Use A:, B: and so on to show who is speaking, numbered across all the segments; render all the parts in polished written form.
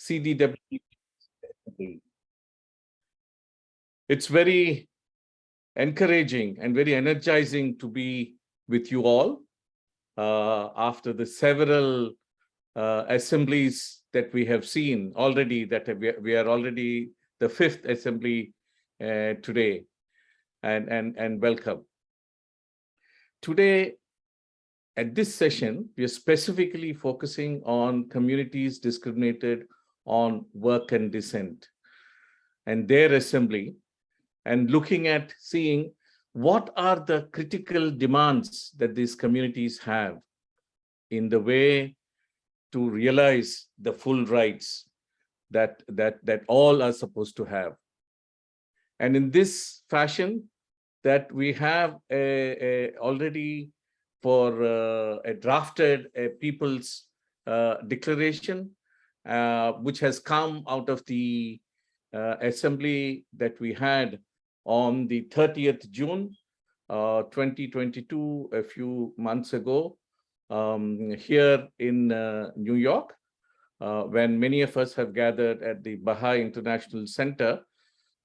A: CDWD. It's very encouraging and very energizing to be with you all after the several assemblies that we have seen already, that we are already the 5th assembly today, and welcome. Today, at this session, we are specifically focusing on communities discriminated on work and dissent and their assembly, and looking at seeing what are the critical demands that these communities have in the way to realize the full rights that all are supposed to have. And in this fashion, that we have already for a drafted people's declaration, which has come out of the assembly that we had on the 30th June 2022, a few months ago, here in New York, when many of us have gathered at the Baha'i International Center,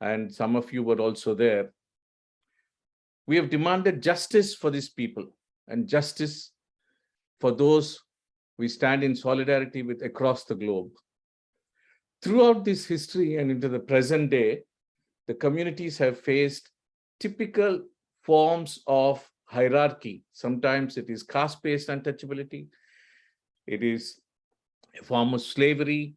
A: and some of you were also there. We have demanded justice for these people and justice for those we stand in solidarity with across the globe. Throughout this history and into the present day, the communities have faced typical forms of hierarchy. Sometimes it is caste-based untouchability. It is a form of slavery,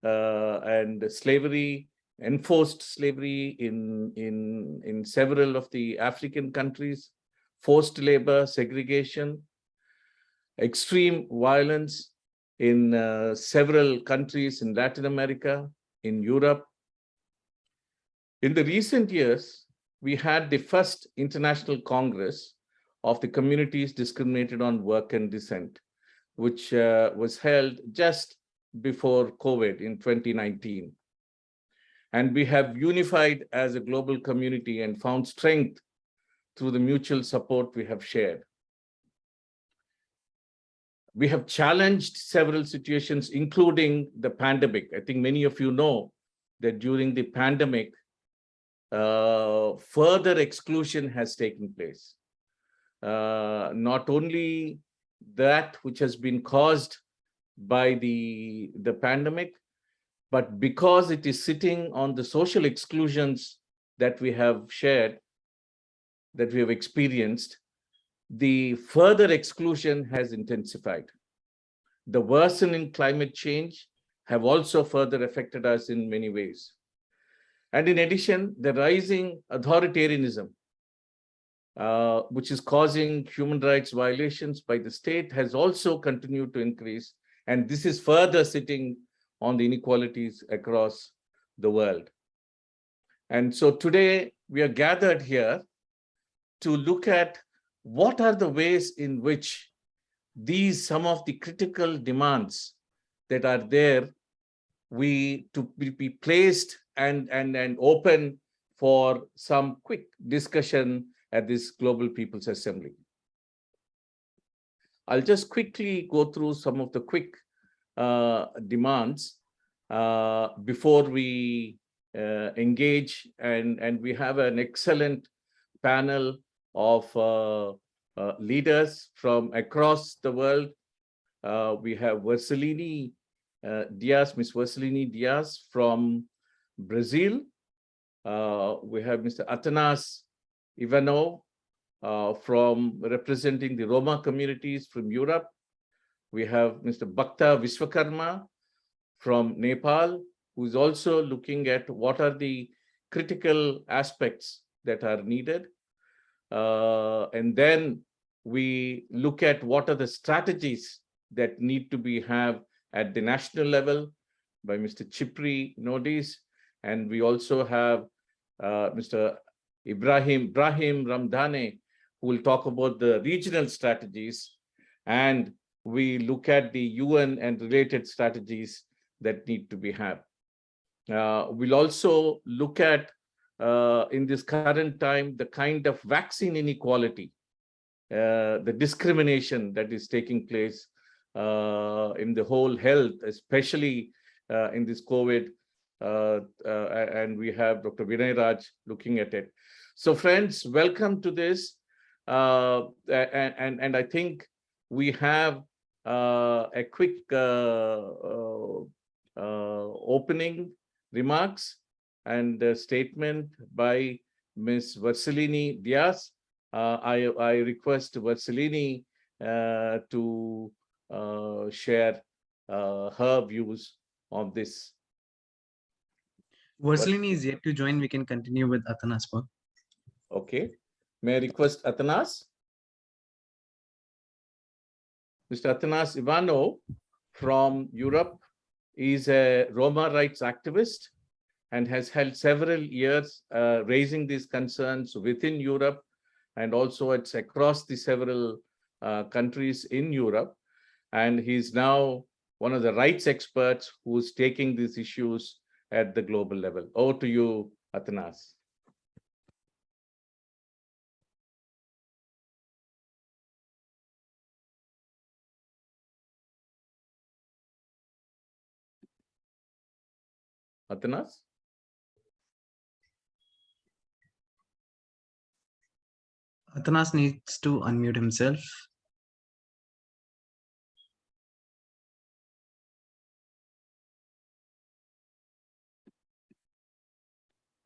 A: and slavery, enforced slavery in several of the African countries, forced labor, segregation, extreme violence in several countries in Latin America, in Europe. In the recent years, we had the first International Congress of the Communities Discriminated on Work and Dissent, which was held just before COVID in 2019. And we have unified as a global community and found strength through the mutual support we have shared. We have challenged several situations, including the pandemic. I think many of you know that during the pandemic, further exclusion has taken place. Not only that which has been caused by the pandemic, but because it is sitting on the social exclusions that we have shared, that we have experienced, the further exclusion has intensified. The worsening climate change have also further affected us in many ways. And in addition, the rising authoritarianism, which is causing human rights violations by the state, has also continued to increase. And this is further sitting on the inequalities across the world. And so today we are gathered here to look at what are the ways in which some of the critical demands that are there, to be placed and open for some quick discussion at this Global People's Assembly. I'll just quickly go through some of the quick demands before we engage, and we have an excellent panel of leaders from across the world. We have Vercelini Diaz, Ms. Vercelini Diaz from Brazil. We have Mr. Atanas Ivanov from representing the Roma communities from Europe. We have Mr. Bhakta Vishwakarma from Nepal, who is also looking at what are the critical aspects that are needed. And then we look at what are the strategies that need to be have at the national level by Mr. Chipri Nodis. And we also have Mr. Ibrahim Ramdane, who will talk about the regional strategies. And we look at the UN and related strategies that need to be had. We'll also look at, in this current time, the kind of vaccine inequality, the discrimination that is taking place in the whole health, especially in this COVID, and we have Dr. Vinay Raj looking at it. So friends, welcome to this. And I think we have a quick opening remarks and a statement by Ms. Versalini Diaz. I request Versalini to share her views on this.
B: Versalini is yet to join. We can continue with Athanas.
A: Okay. May I request Athanas? Mr. Athanas Ivanov from Europe is a Roma rights activist and has held several years raising these concerns within Europe, and also it's across the several countries in Europe. And he's now one of the rights experts who's taking these issues at the global level. Over to you, Athanas. Athanas?
B: Athanas needs to unmute himself.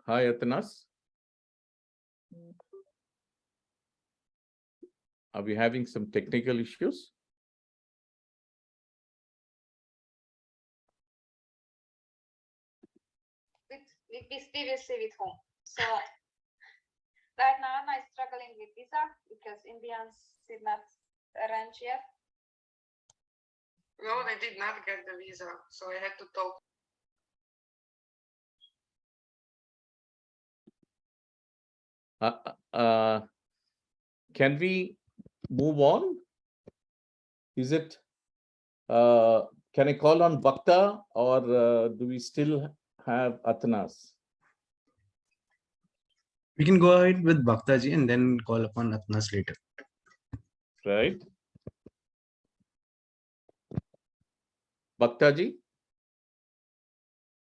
A: Hi, Athanas. Are we having some technical issues?
C: With previously with home. So right now I'm struggling with visa because Indians did not arrange yet.
D: No, they did not get the visa, so I had to talk.
A: Can we move on? Is it, can I call on Bhakta, or do we still have Athanas?
B: We can go ahead with Bhaktaji and then call upon Athanas later.
A: Right. Bhaktaji?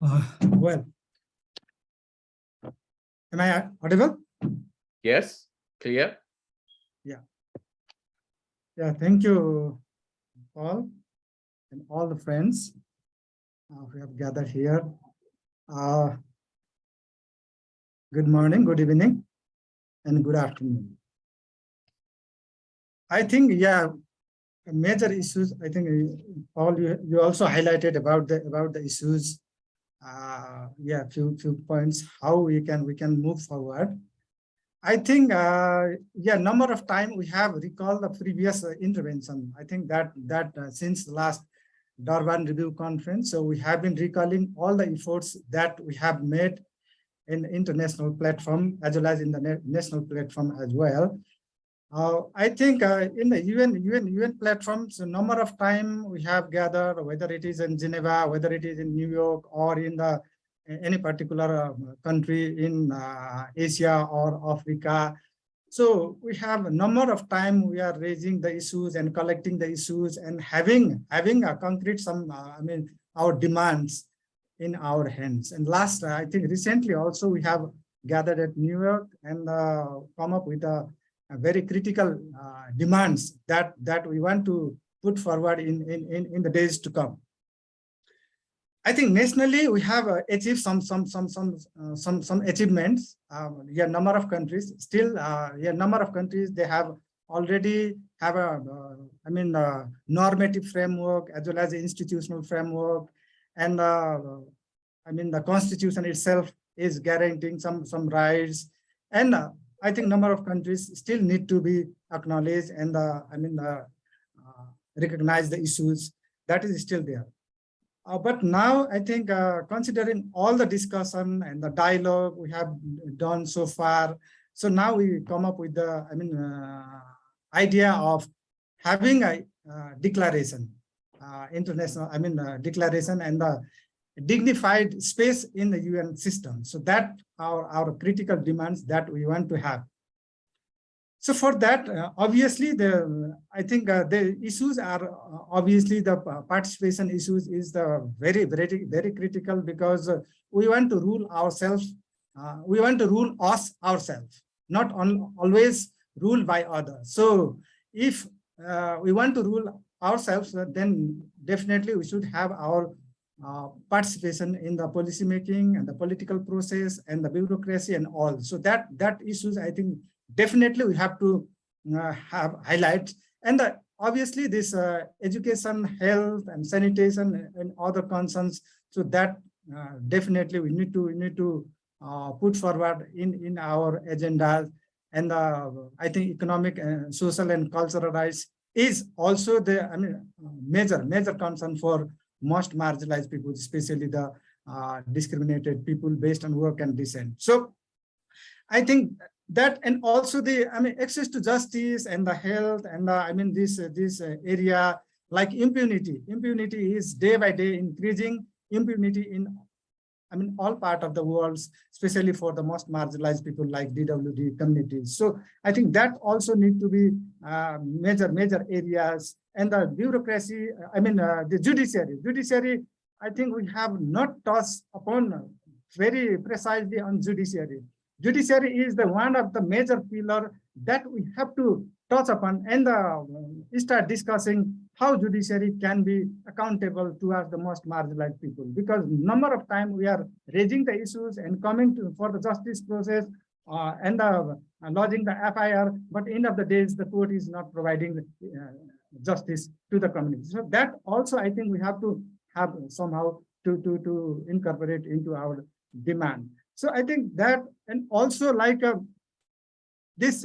E: Well, am I audible?
A: Yes, clear.
E: Yeah, thank you, Paul, and all the friends who have gathered here. Good morning, good evening, and good afternoon. I think, yeah, major issues. I think, Paul, you also highlighted about the issues. Yeah, few points how we can move forward. I think, yeah, number of times we have recalled the previous intervention. I think that since the last Durban Review Conference, so we have been recalling all the efforts that we have made in the international platform as well as in the national platform as well. I think in the UN platforms, a number of time we have gathered, whether it is in Geneva, whether it is in New York, or in the any particular country in Asia or Africa. So we have a number of time we are raising the issues and collecting the issues and having a concrete I mean, our demands in our hands. And last, I think recently also we have gathered at New York and come up with a very critical demands that we want to put forward in the days to come. I think nationally we have achieved some achievements. Yeah, number of countries still. Yeah, number of countries they have already have a I mean normative framework as well as the institutional framework, and I mean the constitution itself is guaranteeing some rights, and I think number of countries still need to be acknowledged and I mean recognize the issues that is still there. But now I think considering all the discussion and the dialogue we have done so far, so now we come up with the idea of having a declaration, international declaration and the dignified space in the UN system. So that our critical demands that we want to have. So for that, obviously, I think the issues are obviously the participation issues is the very critical, because we want to rule ourselves. We want to rule us ourselves, not always ruled by others. So if we want to rule ourselves, then definitely we should have our participation in the policy making and the political process and the bureaucracy and all. So that issues, I think, definitely we have to have highlights. And obviously this education, health and sanitation and other concerns. So that definitely we need to put forward in our agendas. And I think economic, social and cultural rights is also the major concern for most marginalized people, especially the discriminated people based on work and descent. So I think that, and also the access to justice and the health and this area like impunity is day by day increasing. Impunity in all part of the world, especially for the most marginalized people like DWD communities. So I think that also need to be major areas. And the bureaucracy, the judiciary, I think we have not touched upon very precisely on judiciary. Judiciary is the one of the major pillar that we have to touch upon and start discussing how judiciary can be accountable towards the most marginalized people. Because number of times we are raising the issues and coming for the justice process and lodging the FIR, but end of the days the court is not providing justice to the community. So that also I think we have to have somehow to incorporate into our demand. So I think that, and also like this,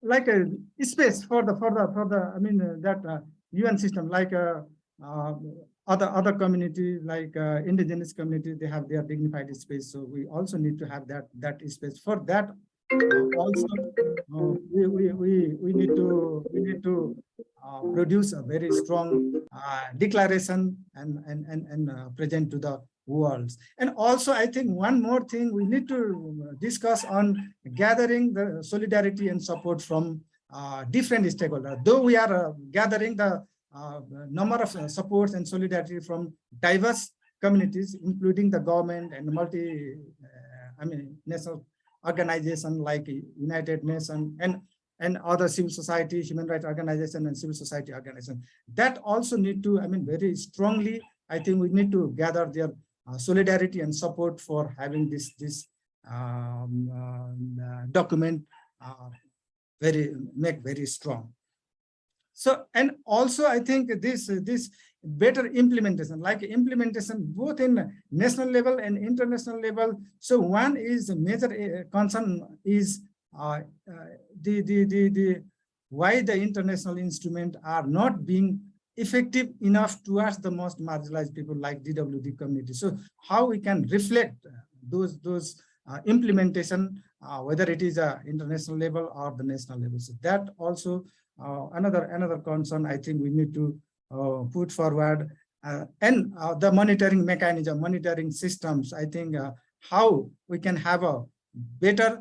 E: like a space for the that UN system, like other community, like indigenous community, they have their dignified space. So we also need to have that space. For that, also we need to produce a very strong declaration and present to the world. And also I think one more thing we need to discuss on gathering the solidarity and support from different stakeholders. Though we are gathering the number of supports and solidarity from diverse communities, including the government and national organizations like United Nations and other civil society, human rights organizations and civil society organizations. That also need to, very strongly, I think we need to gather their solidarity and support for having this document make very strong. So, and also I think this better implementation, like implementation both in national level and international level. So one is a major concern is why the international instruments are not being effective enough towards the most marginalized people like DWD community. So how we can reflect those implementation, whether it is a international level or the national level. So that also another concern I think we need to put forward, and the monitoring mechanism, monitoring systems. I think how we can have a better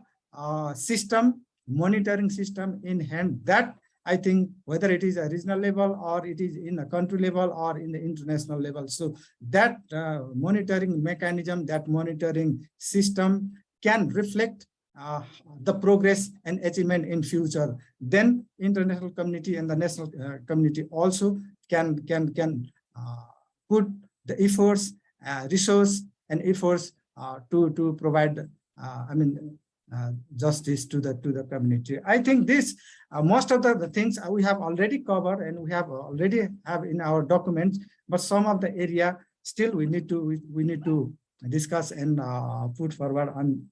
E: monitoring system in hand, that I think whether it is a regional level or it is in a country level or in the international level. So that monitoring mechanism, that monitoring system can reflect the progress and achievement in future. Then international community and the national community also can put the efforts, resource and efforts to provide justice to the community. I think this most of the things we have already covered and we have already have in our documents, but some of the area still we need to discuss and put forward on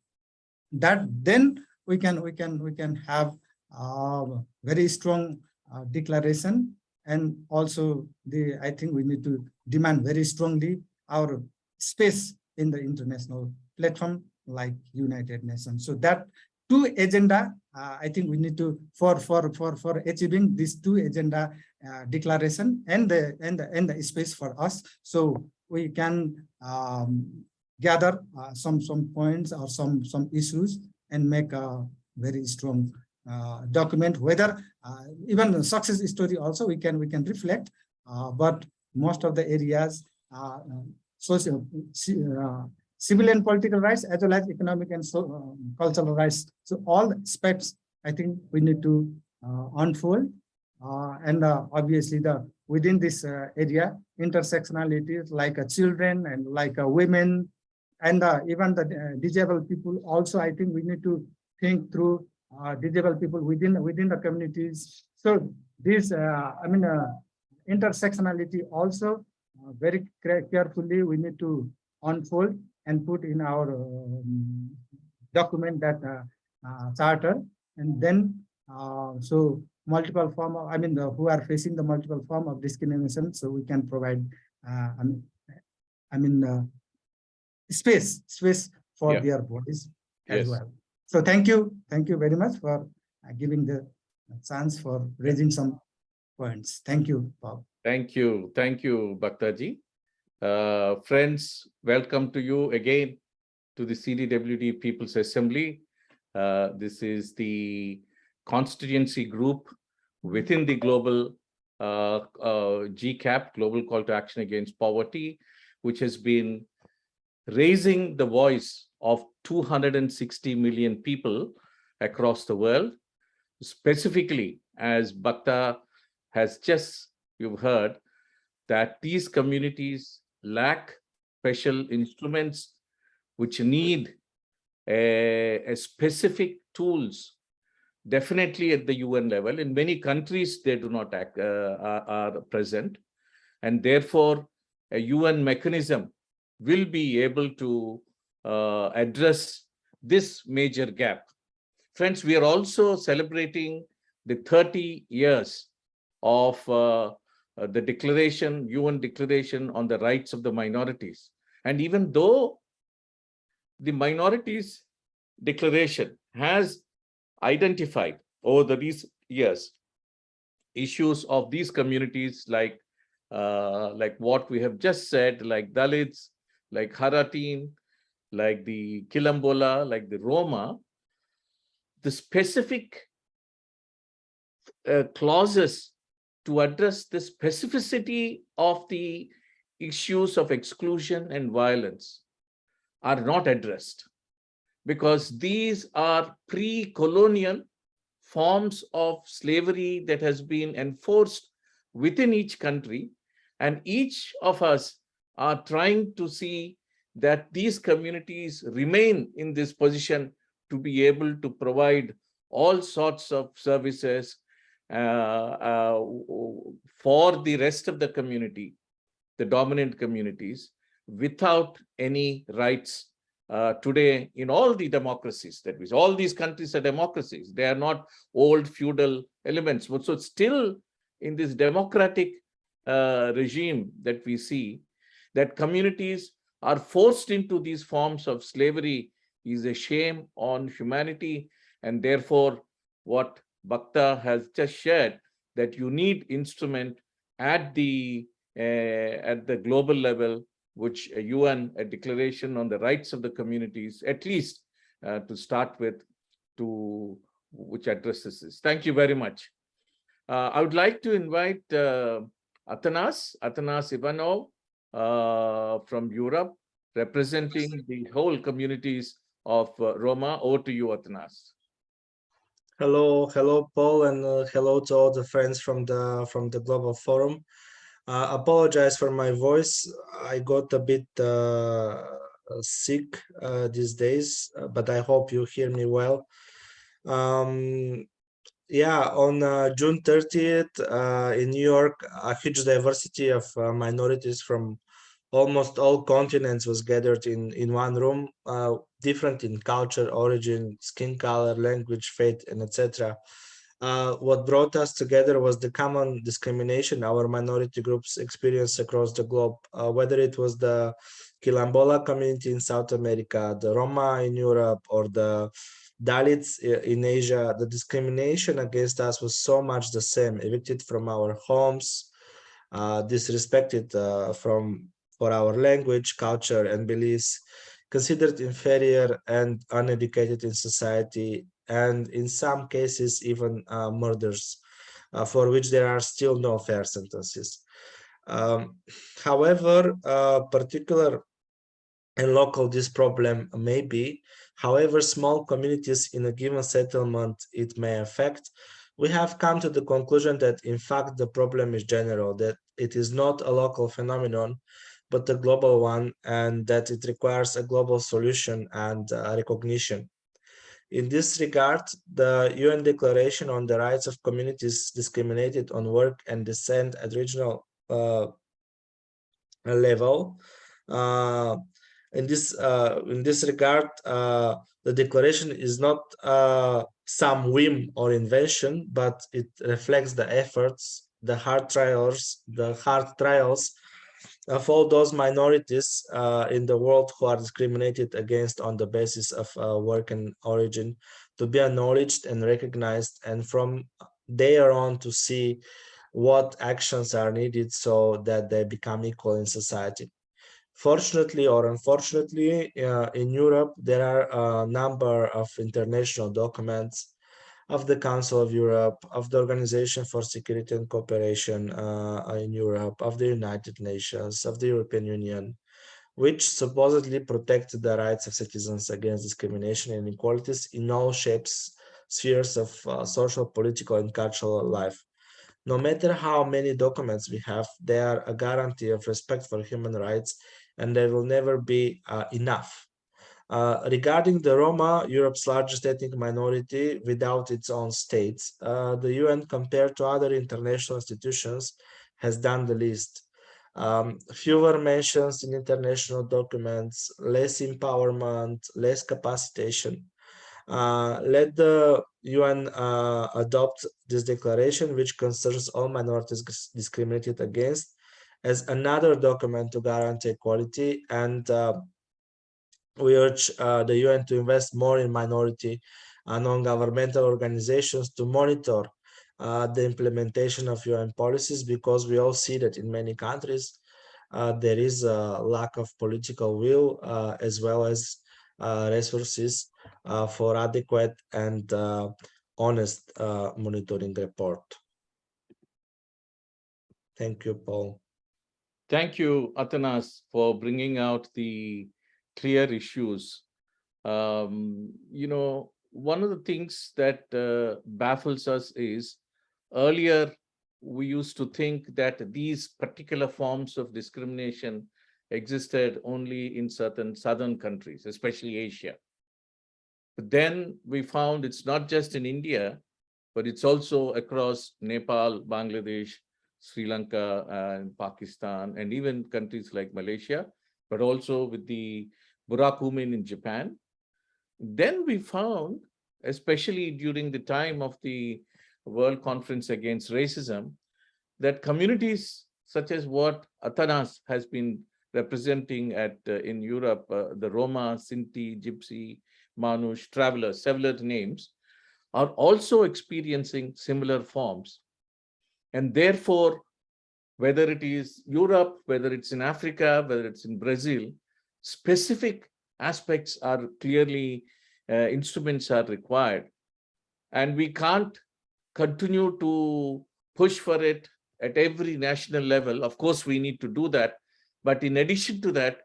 E: that. Then we can have very strong declaration, and also I think we need to demand very strongly our space in the international platform like United Nations. So that two agenda, I think we need to for achieving these two agenda declaration and the space for us, so we can gather some points or some issues and make a very strong document. Whether even the success story also we can reflect, but most of the areas, social, civil and political rights, as well as economic and cultural rights. So all aspects, I think we need to unfold, and obviously within this area, intersectionalities like children and like women, and even the disabled people. Also, I think we need to think through disabled people within the communities. So this, intersectionality also very carefully we need to unfold and put in our document, that charter, and then so multiple form of, who are facing the multiple form of discrimination, so we can provide space for
A: Yeah.
E: their voice as
A: Yes.
E: well. So thank you very much for giving the chance for raising some points. Thank you, Bob.
A: Thank you, Bhaktaji. Friends, welcome to you again to the CDWD People's Assembly. This is the constituency group within the global GCAP, Global Call to Action Against Poverty, which has been raising the voice of 260 million people across the world. Specifically, as Bhakta has just, you've heard, that these communities lack special instruments which need a specific tools, definitely at the UN level. In many countries, they do not are present. And therefore, a UN mechanism will be able to address this major gap. Friends, we are also celebrating the 30 years of the declaration, UN Declaration on the Rights of the Minorities. And even though the Minorities Declaration has identified over these years issues of these communities, like what we have just said, like Dalits, like Haratin, like the Kilambola, like the Roma, the specific clauses to address the specificity of the issues of exclusion and violence are not addressed, because these are pre-colonial forms of slavery that has been enforced within each country, and each of us are trying to see that these communities remain in this position to be able to provide all sorts of services for the rest of the community, the dominant communities, without any rights. Today, in all the democracies that we see, all these countries are democracies. They are not old feudal elements. But so still in this democratic regime that we see, that communities are forced into these forms of slavery is a shame on humanity. And therefore, what Bhakta has just shared, that you need instrument at the global level, which a UN, a declaration on the rights of the communities, at least to start with, which addresses this. Thank you very much. I would like to invite Atanas Ivanov from Europe, representing the whole communities of Roma. Over to you, Atanas.
F: Hello, Paul, and hello to all the friends from the Global Forum. Apologize for my voice. I got a bit sick these days, but I hope you hear me well. Yeah, on June 30th in New York, a huge diversity of minorities from almost all continents was gathered in one room, different in culture, origin, skin color, language, faith, and etc. What brought us together was the common discrimination our minority groups experience across the globe, whether it was the Kilambola community in South America, the Roma in Europe, or the Dalits in Asia. The discrimination against us was so much the same: evicted from our homes, disrespected for our language, culture, and beliefs, considered inferior and uneducated in society, and in some cases even murders, for which there are still no fair sentences. However, particular and local this problem may be, however small communities in a given settlement it may affect, we have come to the conclusion that in fact the problem is general, that it is not a local phenomenon, but a global one, and that it requires a global solution and recognition. In this regard, the UN Declaration on the Rights of Communities Discriminated on Work and Descent at regional level. In this regard, the declaration is not some whim or invention, but it reflects the efforts, the hard trials of all those minorities in the world who are discriminated against on the basis of work and origin, to be acknowledged and recognized, and from there on to see what actions are needed so that they become equal in society. Fortunately or unfortunately, in Europe, there are a number of international documents of the Council of Europe, of the Organization for Security and Cooperation in Europe, of the United Nations, of the European Union, which supposedly protect the rights of citizens against discrimination and inequalities in all shapes, spheres of social, political, and cultural life. No matter how many documents we have, they are a guarantee of respect for human rights, and they will never be enough. Regarding the Roma, Europe's largest ethnic minority without its own states, the UN, compared to other international institutions, has done the least. Fewer mentions in international documents, less empowerment, less capacitation. Let the UN adopt this declaration, which concerns all minorities discriminated against, as another document to guarantee equality, and we urge the UN to invest more in minority and non-governmental organizations to monitor the implementation of UN policies, because we all see that in many countries there is a lack of political will as well as resources for adequate and honest monitoring report. Thank you, Paul.
A: Thank you, Atanas, for bringing out the clear issues. One of the things that baffles us is earlier we used to think that these particular forms of discrimination existed only in certain southern countries, especially Asia. But then we found it's not just in India, but it's also across Nepal, Bangladesh, Sri Lanka, and Pakistan, and even countries like Malaysia, but also with the Burakumin in Japan. Then we found, especially during the time of the World Conference Against Racism, that communities such as what Atanas has been representing in Europe, the Roma, Sinti, Gypsy, Manush, Travelers, several names, are also experiencing similar forms. And therefore, whether it is Europe, whether it's in Africa, whether it's in Brazil, specific aspects are clearly, instruments are required. And we can't continue to push for it at every national level. Of course, we need to do that. But in addition to that,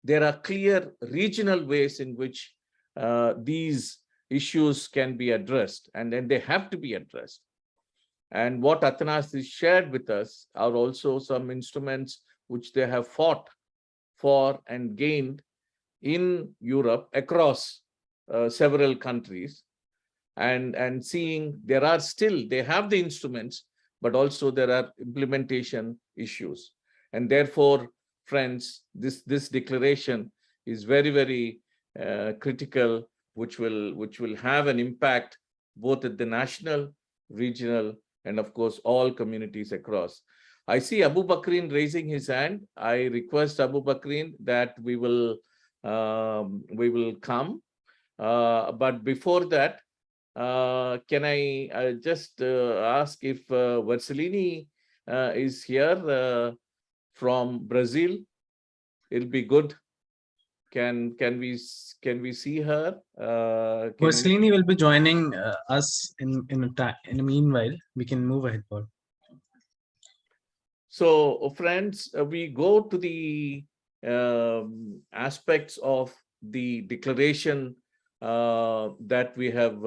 A: there are clear regional ways in which these issues can be addressed, and then they have to be addressed. And what Atanas has shared with us are also some instruments which they have fought for and gained in Europe across several countries, and seeing there are still, they have the instruments, but also there are implementation issues. And therefore, friends, this declaration is very, very critical, which will have an impact both at the national, regional, and of course, all communities across. I see Abu Bakrin raising his hand. I request Abu Bakrin that we will come. But before that, can I just ask if Versalini is here from Brazil? It'll be good Can we see her?
B: Vasilini will be joining us in a meanwhile. We can move ahead, Paul.
A: So, friends, we go to the aspects of the declaration that we have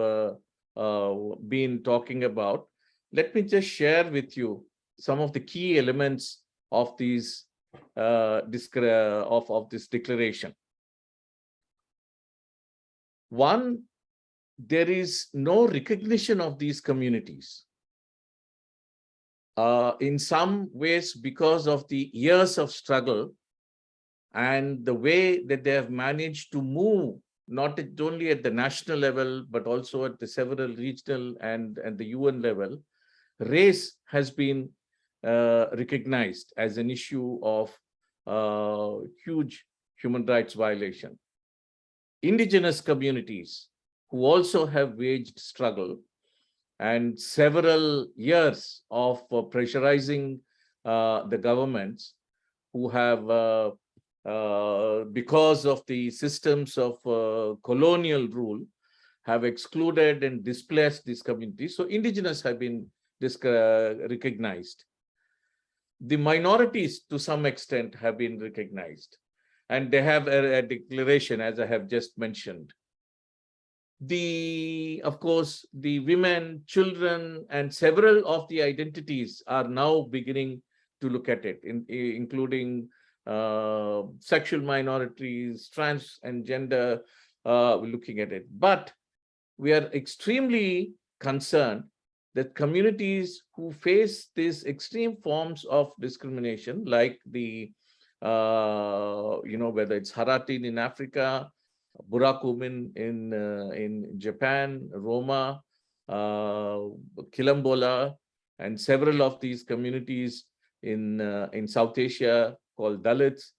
A: been talking about. Let me just share with you some of the key elements of these of this declaration. One, there is no recognition of these communities. In some ways, because of the years of struggle and the way that they have managed to move, not only at the national level, but also at the several regional and the UN level, race has been recognized as an issue of huge human rights violation. Indigenous communities who also have waged struggle and several years of pressurizing the governments who have, because of the systems of colonial rule, have excluded and displaced these communities. So indigenous have been recognized. The minorities to some extent have been recognized, and they have a declaration, as I have just mentioned. Of course, the women, children, and several of the identities are now beginning to look at it, including sexual minorities, trans and gender, looking at it. But we are extremely concerned that communities who face these extreme forms of discrimination, like the, whether it's Haratin in Africa, Burakumin in Japan, Roma, Kilambola, and several of these communities in South Asia called Dalits,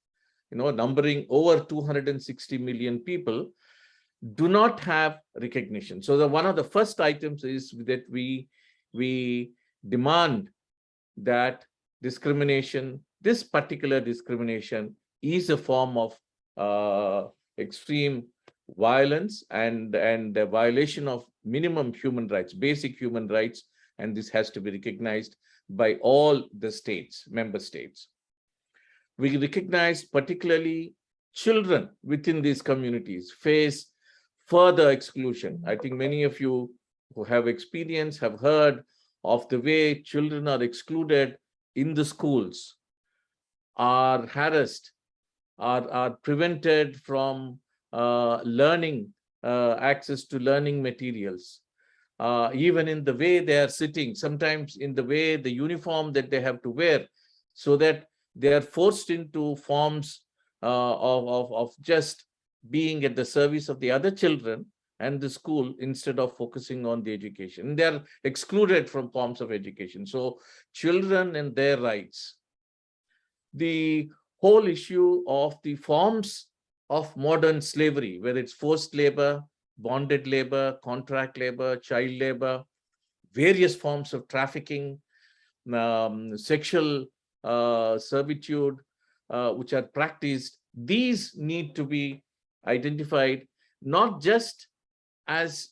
A: numbering over 260 million people, do not have recognition. So one of the first items is that we demand that discrimination, this particular discrimination, is a form of extreme violence and the violation of minimum human rights, basic human rights, and this has to be recognized by all the states, member states. We recognize particularly children within these communities face further exclusion. I think many of you who have experience have heard of the way children are excluded in the schools, are harassed, are prevented from learning, access to learning materials, even in the way they are sitting, sometimes in the way the uniform that they have to wear, so that they are forced into forms of just being at the service of the other children and the school instead of focusing on the education. They are excluded from forms of education. So children and their rights. The whole issue of the forms of modern slavery, whether it's forced labor, bonded labor, contract labor, child labor, various forms of trafficking, sexual servitude, which are practiced, these need to be identified, not just as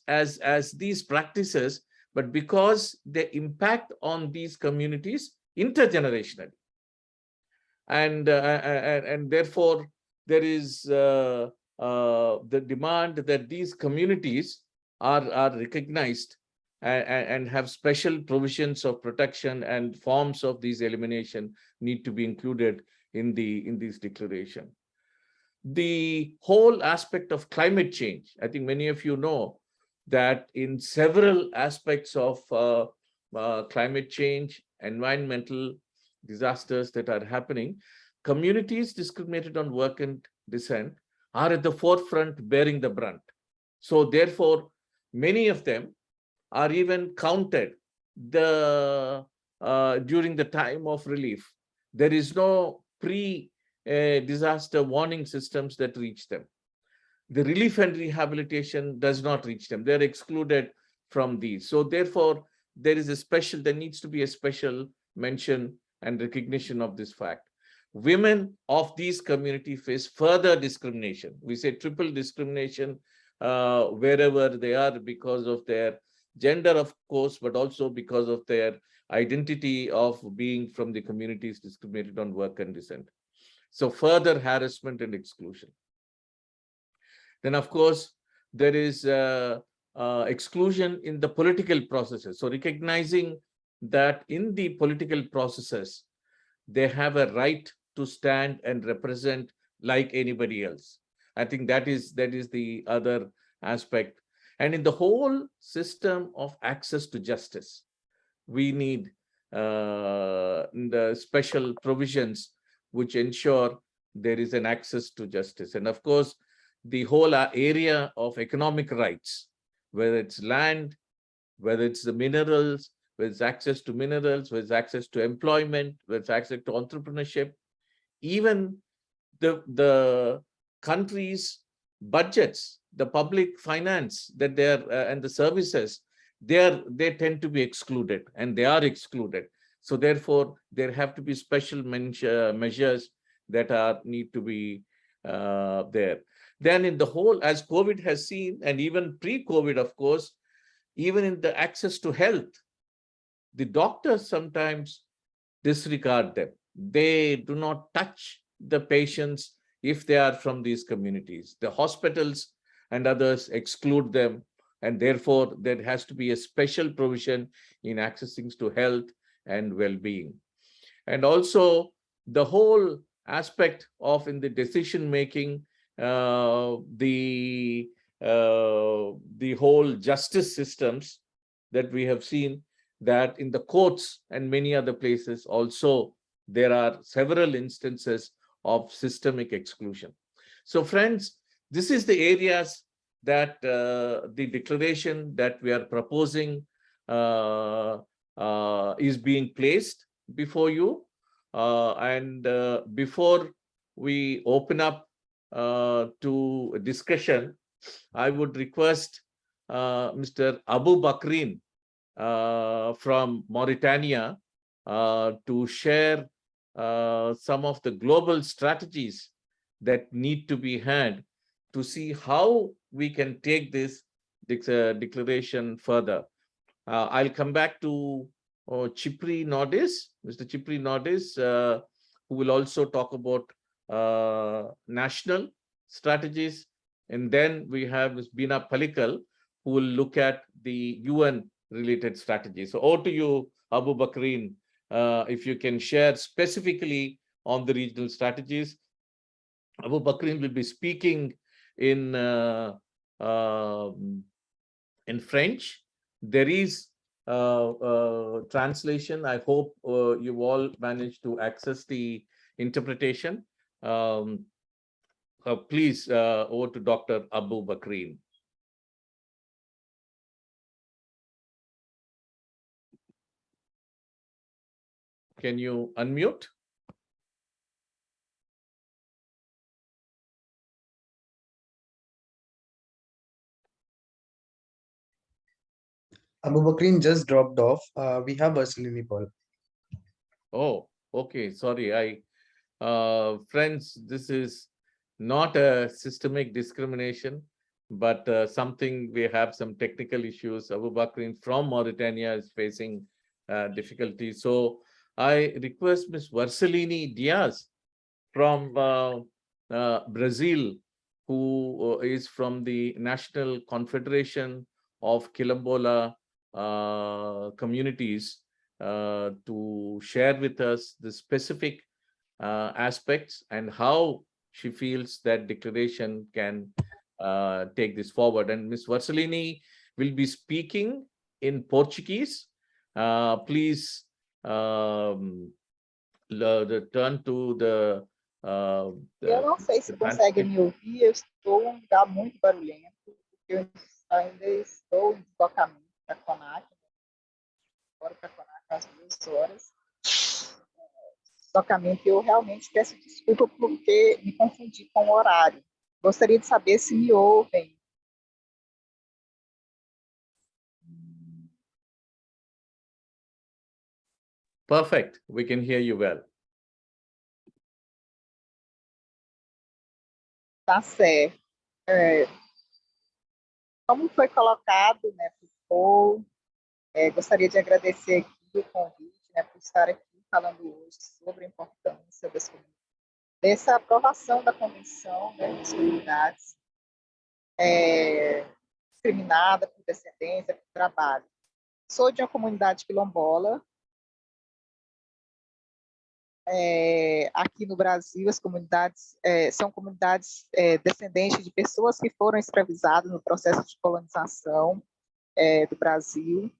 A: these practices, but because they impact on these communities intergenerationally. And therefore, there is the demand that these communities are recognized and have special provisions of protection, and forms of these elimination need to be included in this declaration. The whole aspect of climate change, I think many of you know that in several aspects of climate change, environmental disasters that are happening, communities discriminated on work and descent are at the forefront bearing the brunt. So therefore, many of them are even counted during the time of relief. There is no pre-disaster warning systems that reach them. The relief and rehabilitation does not reach them. They're excluded from these. So therefore, there needs to be a special mention and recognition of this fact. women of these communities face further discrimination. We say triple discrimination wherever they are because of their gender, of course, but also because of their identity of being from the communities discriminated on work and descent. So further harassment and exclusion. Then, of course, there is exclusion in the political processes. So recognizing that in the political processes, they have a right to stand and represent like anybody else. I think that is the other aspect. And in the whole system of access to justice, we need the special provisions which ensure there is an access to justice. And of course, the whole area of economic rights, whether it's land, whether it's the minerals, whether it's access to minerals, whether it's access to employment, whether it's access to entrepreneurship, even the country's budgets, the public finance that they are and the services, they tend to be excluded, and they are excluded. So therefore, there have to be special measures that need to be there. Then in the whole, as COVID has seen, and even pre-COVID, of course, even in the access to health, the doctors sometimes disregard them. They do not touch the patients if they are from these communities. The hospitals and others exclude them, and therefore there has to be a special provision in accessing to health and well-being. And also the whole aspect of in the decision making, the whole justice systems that we have seen, that in the courts and many other places also there are several instances of systemic exclusion. So friends, this is the areas that the declaration that we are proposing is being placed before you. And before we open up to discussion, I would request Mr. Abu Bakrin from Mauritania to share some of the global strategies that need to be had to see how we can take this declaration further. I'll come back to Chipri Nordis, Mr. Chipri Nordis, who will also talk about national strategies. And then we have Ms. Bina Palikal, who will look at the UN related strategies. So over to you, Abu Bakrin, if you can share specifically on the regional strategies. Abu Bakrin will be speaking in French. There is translation. I hope you all managed to access the interpretation. Please, over to Dr. Abu Bakrin. Can you unmute?
G: Abu Bakrin just dropped off. We have Ursulini Paul.
A: Oh, okay. Sorry. Friends, this is not a systemic discrimination, but something we have some technical issues. Abu Bakrin from Mauritania is facing difficulties. So I request Ms. Ursulini Diaz from Brazil, who is from the National Confederation of Quilombola communities, to share with us the specific aspects and how she feels that declaration can take this forward. And Ms. Ursulini will be speaking in Portuguese. Please turn to the
H: Eu não sei se consegue me ouvir, eu estou em um lugar muito barulhento, porque eu ainda estou em deslocamento para a CONAC, agora para a CONAC às 2 horas. Deslocamento, eu realmente peço desculpa porque me confundi com o horário. Gostaria de saber se me ouvem.
A: Perfect. We can hear you well.
H: Tá certo. Como foi colocado, né, gostaria de agradecer aqui o convite, né, por estar aqui falando hoje sobre a importância dessa aprovação da Convenção, né, das comunidades discriminadas por descendência, por trabalho. Sou de uma comunidade quilombola. Aqui no Brasil, as comunidades são comunidades descendentes de pessoas que foram escravizadas no processo de colonização do Brasil.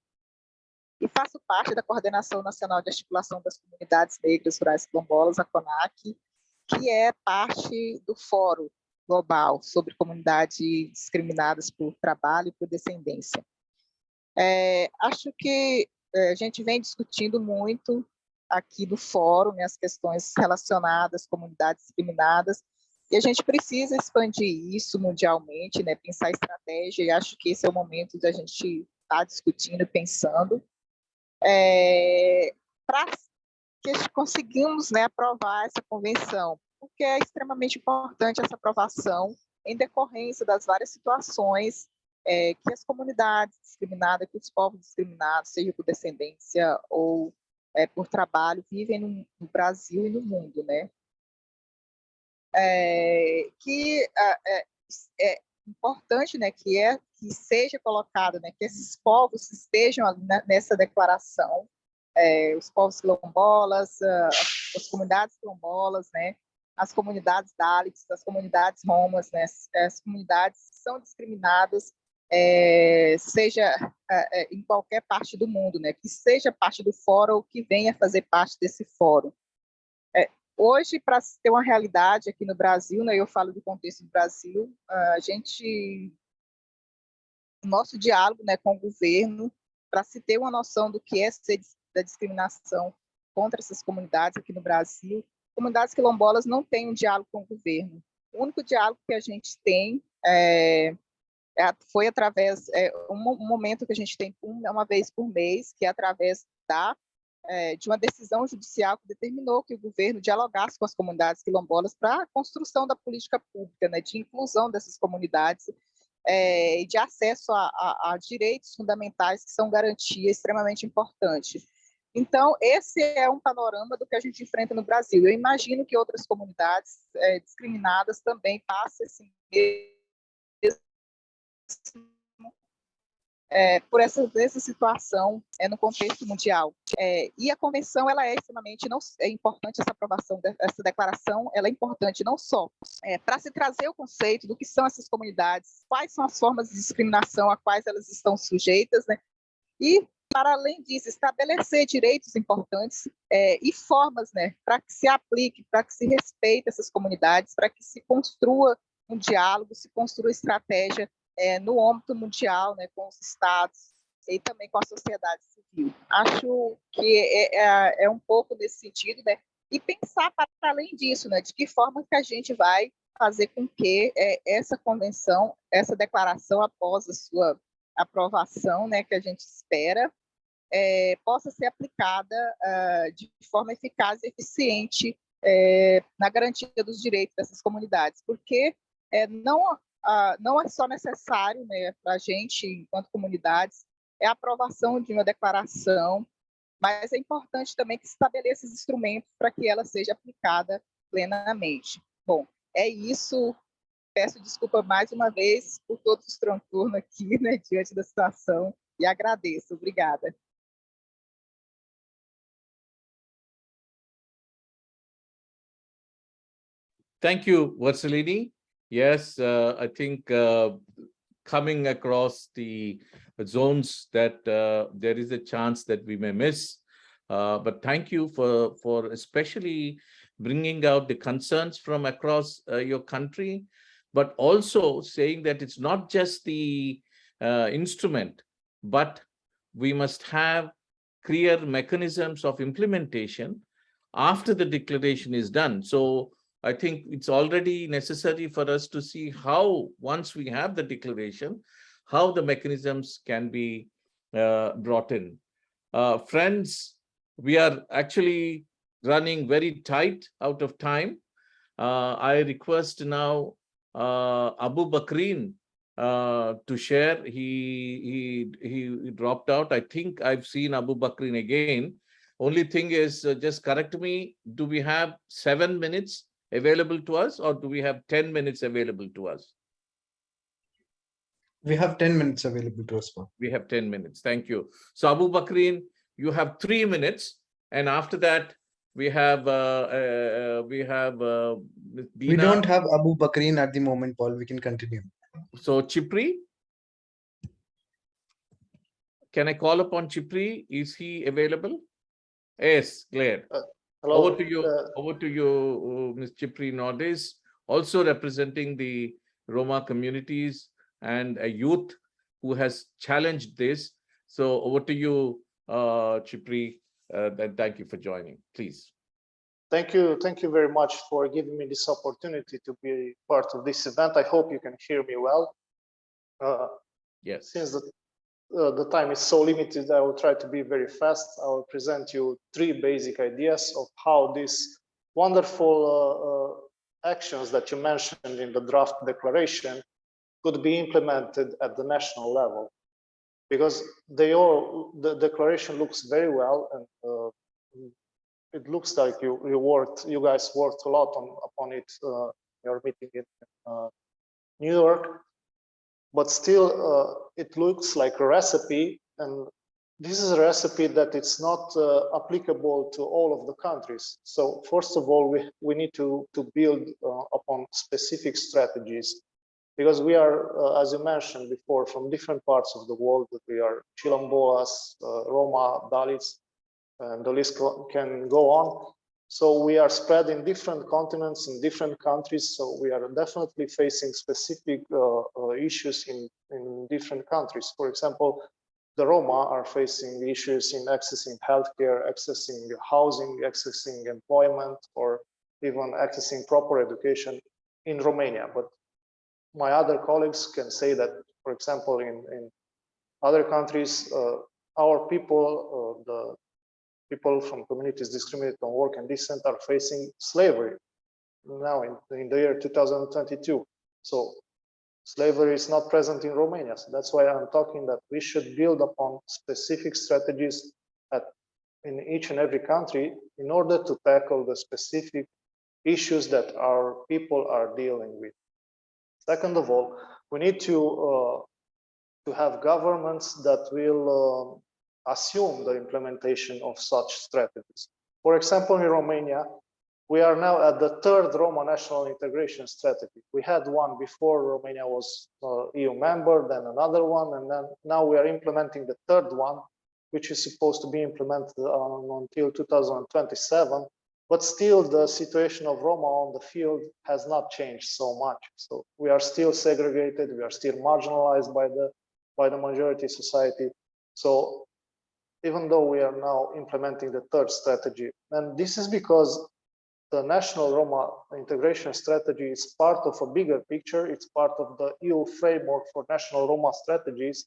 H: E faço parte da Coordenação Nacional de Articulação das Comunidades Negras Rurais Quilombolas, a CONAC, que é parte do Fórum Global sobre Comunidades Discriminadas por Trabalho e por Descendência. Acho que a gente vem discutindo muito aqui no fórum, né, as questões relacionadas às comunidades discriminadas, e a gente precisa expandir isso mundialmente, né, pensar estratégia, e acho que esse é o momento da gente estar discutindo, pensando, para que conseguimos, né, aprovar essa convenção, porque é extremamente importante essa aprovação em decorrência das várias situações que as comunidades discriminadas, que os povos discriminados, seja por descendência ou por trabalho, vivem no Brasil e no mundo, né? Que é importante, né, que seja colocado, né, que esses povos estejam ali nessa declaração, os povos quilombolas, as comunidades quilombolas, né, as comunidades Dalits, as comunidades romas, né, as comunidades que são discriminadas, seja em qualquer parte do mundo, né, que seja parte do fórum ou que venha fazer parte desse fórum. Hoje, para ter uma realidade aqui no Brasil, né, eu falo do contexto do Brasil, o nosso diálogo, né, com o governo, para se ter uma noção do que é ser da discriminação contra essas comunidades aqui no Brasil, comunidades quilombolas não têm um diálogo com o governo. O único diálogo que a gente tem foi através um momento que a gente tem uma vez por mês, que é através de uma decisão judicial que determinou que o governo dialogasse com as comunidades quilombolas para a construção da política pública, né, de inclusão dessas comunidades e de acesso a direitos fundamentais que são garantia extremamente importante. Então, esse é um panorama do que a gente enfrenta no Brasil. Eu imagino que outras comunidades discriminadas também passem assim, por essa situação no contexto mundial. E a convenção ela é extremamente importante, essa aprovação dessa declaração, ela é importante não só para se trazer o conceito do que são essas comunidades, quais são as formas de discriminação a quais elas estão sujeitas, né? E, para além disso, estabelecer direitos importantes e formas, né, para que se aplique, para que se respeite essas comunidades, para que se construa um diálogo, se construa estratégia no âmbito mundial, né, com os estados e também com a sociedade civil. Acho que é um pouco nesse sentido, né, e pensar para além disso, né, de que forma que a gente vai fazer com que essa convenção, essa declaração, após a sua aprovação, né, que a gente espera, possa ser aplicada de forma eficaz e eficiente na garantia dos direitos dessas comunidades, porque não é só necessário, né, para a gente, enquanto comunidades, a aprovação de uma declaração, mas é importante também que se estabeleça esses instrumentos para que ela seja aplicada plenamente. Bom, é isso. Peço desculpa mais uma vez por todos os transtornos aqui, né, diante da situação, e agradeço. Obrigada.
A: Thank you, Varsalini. Yes, I think coming across the zones that there is a chance that we may miss. But thank you for especially bringing out the concerns from across your country, but also saying that it's not just the instrument, but we must have clear mechanisms of implementation after the declaration is done. So I think it's already necessary for us to see how, once we have the declaration, how the mechanisms can be brought in. Friends, we are actually running very tight out of time. I request now Abu Bakrin to share. He dropped out. I think I've seen Abu Bakrin again. Only thing is, just correct me. Do we have 7 minutes available to us, or do we have 10 minutes available to us?
G: We have 10 minutes available to us.
A: We have 10 minutes. Thank you. So Abu Bakrin, you have 3 minutes, and after that we have Ms.
G: We
A: Dina.
G: don't have Abu Bakrin at the moment, Paul. We can continue.
A: So Chipri, can I call upon Chipri? Is he available? Yes, Claire.
I: Hello.
A: Over to you, Ms. Chipri Nordis, also representing the Roma communities and a youth who has challenged this. So over to you, Chipri, and thank you for joining, please.
I: Thank you very much for giving me this opportunity to be part of this event. I hope you can hear me well.
A: Yes.
I: Since the time is so limited, I will try to be very fast. I will present you 3 basic ideas of how these wonderful actions that you mentioned in the draft declaration could be implemented at the national level. Because the declaration looks very well, and it looks like you guys worked a lot upon it, your meeting in New York, but still it looks like a recipe, and this is a recipe that it's not applicable to all of the countries. So first of all, we need to build upon specific strategies, because we are, as you mentioned before, from different parts of the world. We are Chilombolas, Roma, Dalits, and the list can go on. So we are spread in different continents, in different countries. So we are definitely facing specific issues in different countries. For example, the Roma are facing issues in accessing healthcare, accessing housing, accessing employment, or even accessing proper education in Romania. But my other colleagues can say that, for example, in other countries, our people, the people from communities discriminated on work and descent, are facing slavery now in the year 2022. So slavery is not present in Romania. So that's why I'm talking that we should build upon specific strategies in each and every country in order to tackle the specific issues that our people are dealing with. Second of all, we need to have governments that will assume the implementation of such strategies. For example, in Romania, we are now at the 3rd Roma National Integration Strategy. We had one before Romania was EU member, then another one, and then now we are implementing the 3rd one, which is supposed to be implemented until 2027. But still, the situation of Roma on the field has not changed so much. So we are still segregated, we are still marginalized by the majority society. So even though we are now implementing the 3rd strategy, and this is because the national Roma integration strategy is part of a bigger picture. It's part of the EU framework for national Roma strategies,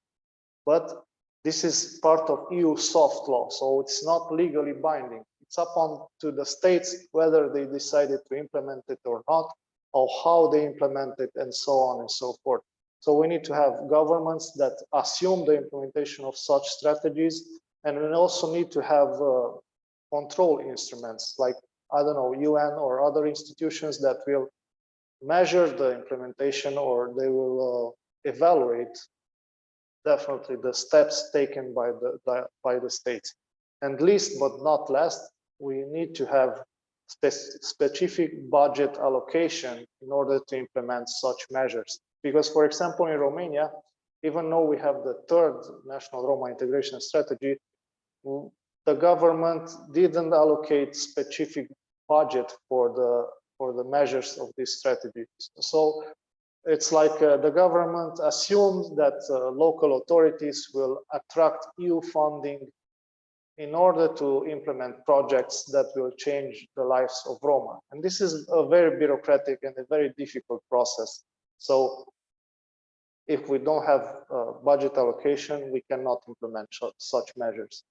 I: but this is part of EU soft law, so it's not legally binding. It's up to the states whether they decided to implement it or not, or how they implement it, and so on and so forth. So we need to have governments that assume the implementation of such strategies, and we also need to have control instruments like, I don't know, UN or other institutions that will measure the implementation, or they will evaluate definitely the steps taken by the states. And least but not last, we need to have specific budget allocation in order to implement such measures. Because, for example, in Romania, even though we have the 3rd National Roma Integration Strategy, the government didn't allocate specific budget for the measures of this strategy. So it's like the government assumes that local authorities will attract EU funding in order to implement projects that will change the lives of Roma. And this is a very bureaucratic and a very difficult process. So if we don't have budget allocation, we cannot implement such measures.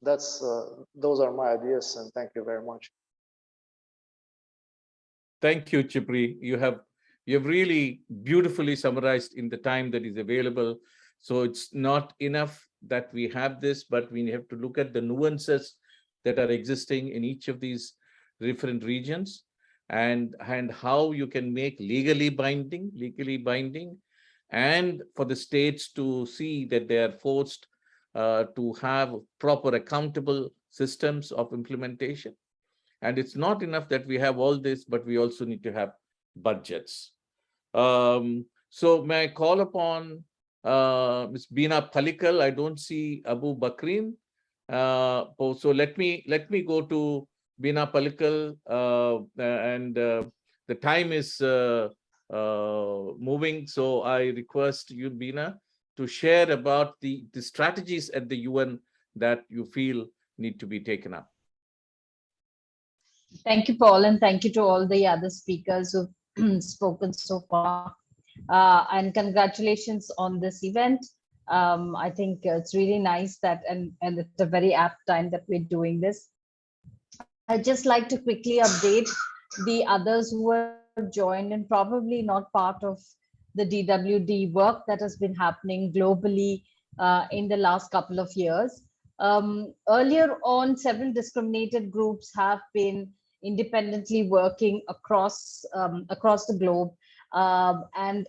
I: Those are my ideas, and thank you very much.
A: Thank you, Chipri. You have you have really beautifully summarized in the time that is available. So it's not enough that we have this, but we have to look at the nuances that are existing in each of these different regions, and how you can make legally binding, and for the states to see that they are forced to have proper accountable systems of implementation. And it's not enough that we have all this, but we also need to have budgets. So may I call upon Ms. Bina Palikal? I don't see Abu Bakrin. So let me go to Bina Palikal, and the time is moving. So I request you, Bina, to share about the strategies at the UN that you feel need to be taken up.
J: Thank you, Paul, and thank you to all the other speakers who've spoken so far. And congratulations on this event. I think it's really nice that, and it's a very apt time that we're doing this. I'd just like to quickly update the others who were joined and probably not part of the DWD work that has been happening globally in the last couple of years. Earlier on, several discriminated groups have been independently working across the globe, and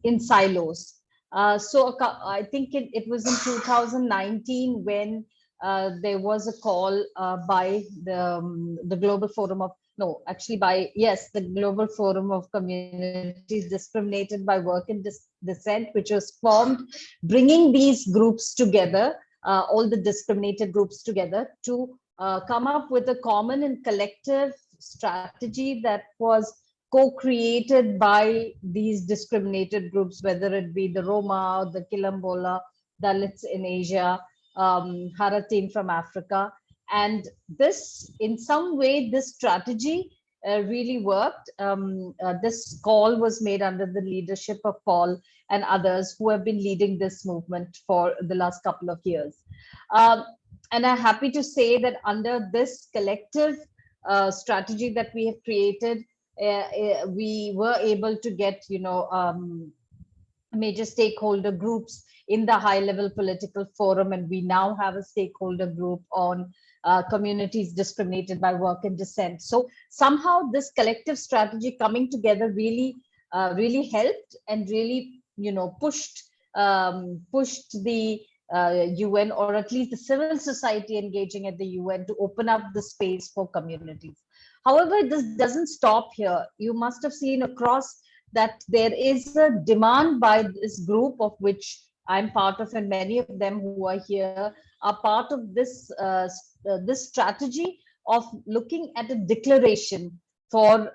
J: in silos. So I think it was in 2019 when there was a call by the Global Forum of, the Global Forum of Communities Discriminated by Work and Dissent, which was formed, bringing these groups together, all the discriminated groups together, to come up with a common and collective strategy that was co-created by these discriminated groups, whether it be the Roma, the Kilambola, Dalits in Asia, Haratin from Africa. And this, in some way, this strategy really worked. This call was made under the leadership of Paul and others who have been leading this movement for the last couple of years. And I'm happy to say that under this collective strategy that we have created, we were able to get, major stakeholder groups in the high-level political forum, and we now have a stakeholder group on communities discriminated by work and dissent. So somehow this collective strategy coming together really helped and really, pushed the UN, or at least the civil society engaging at the UN, to open up the space for communities. However, this doesn't stop here. You must have seen across that there is a demand by this group, of which I'm part of, and many of them who are here are part of this this strategy of looking at a declaration for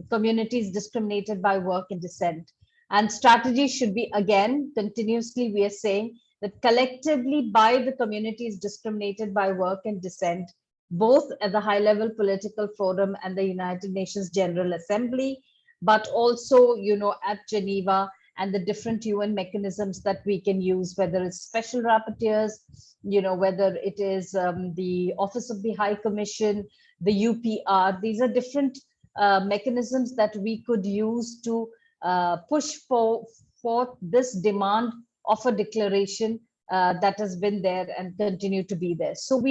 J: communities discriminated by work and dissent. And strategy should be, again, continuously, we are saying that collectively by the communities discriminated by work and dissent, both at the high-level political forum and the United Nations General Assembly, but also, at Geneva and the different UN mechanisms that we can use, whether it's special rapporteurs, whether it is the Office of the High Commission, the UPR. These are different mechanisms that we could use to push for this demand of a declaration that has been there and continue to be there. So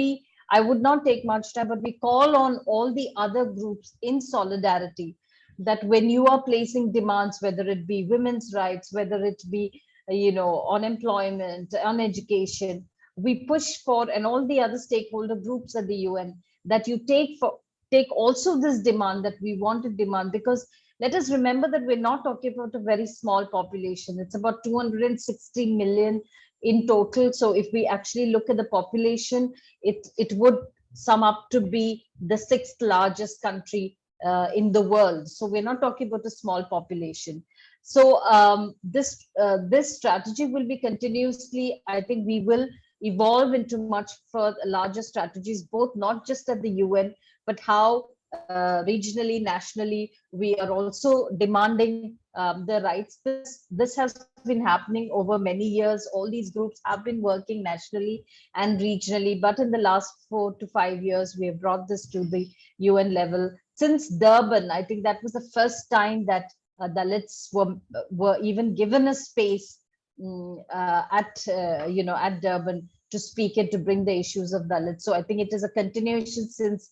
J: I would not take much time, but we call on all the other groups in solidarity that when you are placing demands, whether it be women's rights, whether it be, on employment, on education, we push for, and all the other stakeholder groups at the UN, that you take also this demand, that we want to demand, because let us remember that we're not talking about a very small population. It's about 260 million in total. So if we actually look at the population, it would sum up to be the 6th largest country in the world. So we're not talking about a small population. So this strategy will be continuously, I think we will evolve into much further larger strategies, both not just at the UN, but how regionally, nationally, we are also demanding the rights. This has been happening over many years. All these groups have been working nationally and regionally, but in the last 4 to 5 years, we have brought this to the UN level. Since Durban, I think that was the first time that Dalits were even given a space at Durban to speak and to bring the issues of Dalits. So I think it is a continuation since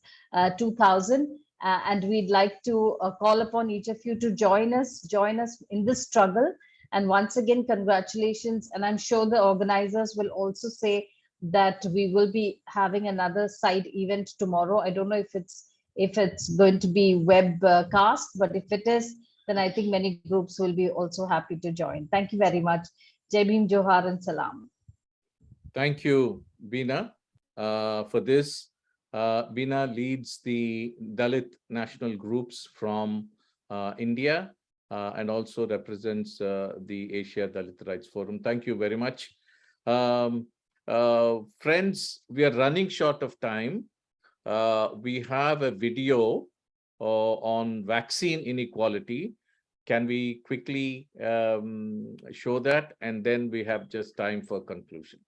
J: 2000. And we'd like to call upon each of you to join us in this struggle. And once again, congratulations. And I'm sure the organizers will also say that we will be having another side event tomorrow. I don't know if it's going to be webcast, but if it is, then I think many groups will be also happy to join. Thank you very much. Jai Bhim, Johar and Salam.
A: Thank you, Bina, for this. Bina leads the Dalit national groups from India and also represents the Asia Dalit Rights Forum. Thank you very much. Friends, we are running short of time. We have a video on vaccine inequality. Can we quickly show that? And then we have just time for conclusion.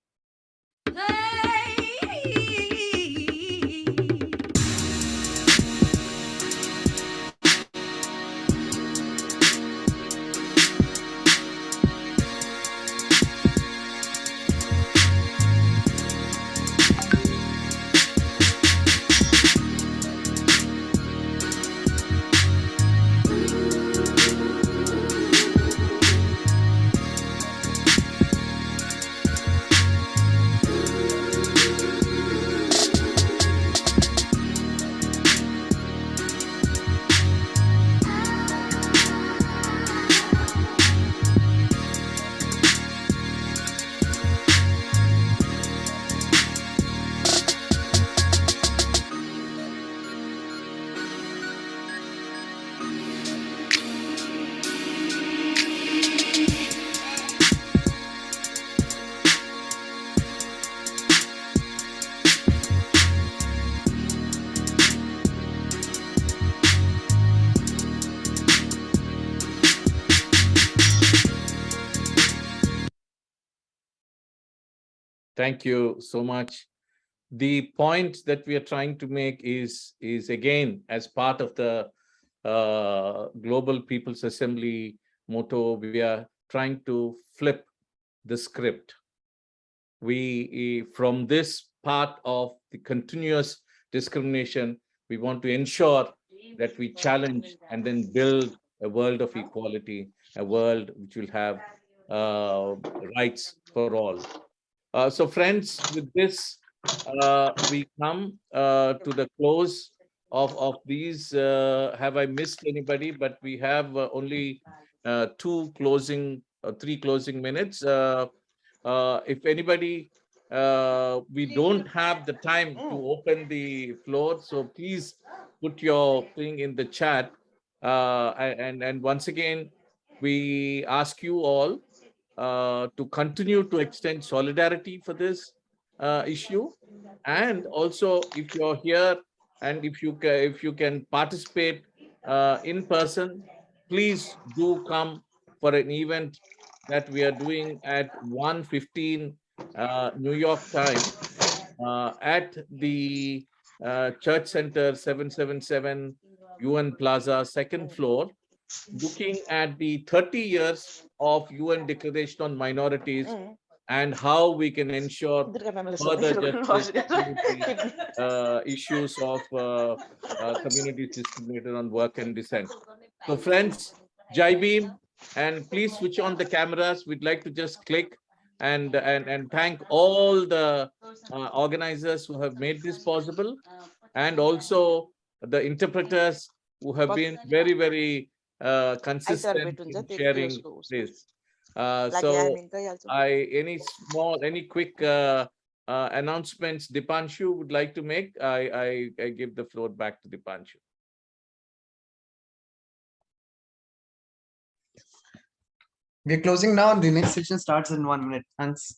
A: Thank you so much. The point that we are trying to make is again, as part of the Global People's Assembly motto, we are trying to flip the script. We, from this part of the continuous discrimination, we want to ensure that we challenge and then build a world of equality, a world which will have rights for all. So friends, with this, we come to the close of these. Have I missed anybody? But we have only three closing minutes. If anybody, we don't have the time to open the floor, so please put your thing in the chat. And once again, we ask you all to continue to extend solidarity for this issue, and also if you're here and if you can participate in person, please do come for an event that we are doing at 1:15 New York time at the Church Center 777 UN Plaza, second floor, looking at the 30 years of UN Declaration on Minorities and how we can ensure further justice to issues of communities discriminated on work and dissent. So friends, Jai Bhim, and please switch on the cameras. We'd like to just click and thank all the organizers who have made this possible, and also the interpreters who have been very, very consistent in sharing this. So any quick announcements Dipanshu would like to make? I give the floor back to Dipanshu.
G: We're closing now. The next session starts in 1 minute. Thanks.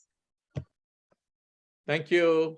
A: Thank you.